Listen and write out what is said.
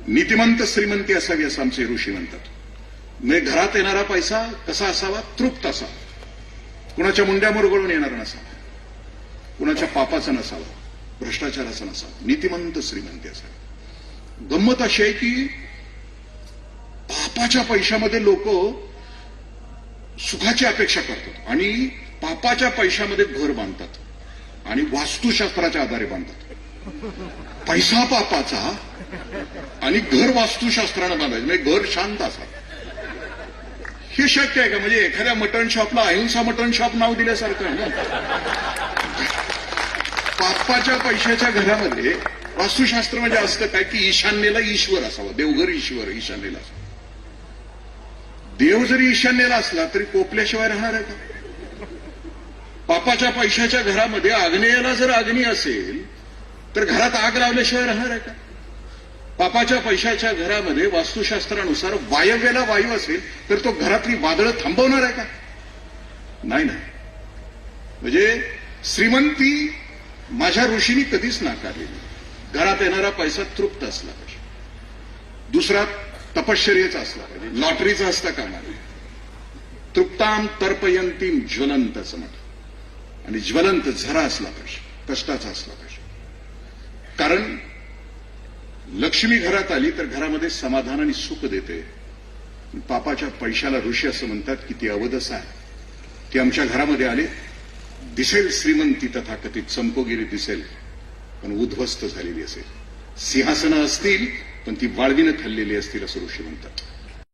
नीतिमंत श्रीमंती असावी असं आमचे ऋषी म्हणतात. म्हणजे घरात येणारा पैसा कसा असावा? तृप्त असावा, कुणाच्या मुंड्या मुरगळून येणार नसावा, कुणाच्या पापाचा नसावा, भ्रष्टाचाराचा नसावा, नीतिमंत श्रीमंती असावी. गंमत अशी आहे की पापाच्या पैशामध्ये लोक सुखाची अपेक्षा करतात आणि पापाच्या पैशामध्ये घर बांधतात आणि वास्तुशास्त्राच्या आधारे बांधतात. पैसा पापाचा आणि घर वास्तुशास्त्रानं बांधायचं, म्हणजे घर शांत असावं. हे शक्य आहे का? म्हणजे एखाद्या मटण शॉपला अहिंसा मटण शॉप नाव दिल्यासारखं ना. पापाच्या पैशाच्या घरामध्ये वास्तुशास्त्र म्हणजे असतं काय की ईशान्येला ईश्वर असावा, देवघर ईश्वर ईशान्येला असावं. देव जरी ईशान्येला असला तरी कोपल्याशिवाय राहणार आहे का? पापाच्या पैशाच्या घरामध्ये आग्नेयाला जर अग्नी असेल तर घरात आग लावल्याशिवाय राहणार आहे का? पापाच्या पैशाच्या घरामध्ये वास्तुशास्त्रानुसार वायव्याला वायू असेल तर तो घरातली वादळं थांबवणार आहे का? नाही ना. म्हणजे श्रीमंती माझ्या ऋषींनी कधीच नाकारलेली. घरात येणारा पैसा तृप्त असला पाहिजे. दुसरा तपश्चर्येचा असला पाहिजे, लॉटरीचा असता कामा नये. तृप्ताम तर्पयंतीम ज्वलंत असं म्हणतात. आणि ज्वलंत झरा असला पाहिजे, कष्टाचा असला पाहिजे. कारण लक्ष्मी घरात आली तर घरामध्ये समाधान आणि सुख देते. पापाच्या पैशाला ऋषी असं म्हणतात की ती अवदसा आहे. ती आमच्या घरामध्ये आले, दिसेल श्रीमंती तथाकथित, चंपोगिरी दिसेल पण उद्ध्वस्त झालेली असेल. सिंहासनं असतील पण ती वाळवीनं खाल्लेली असतील असं ऋषी म्हणतात.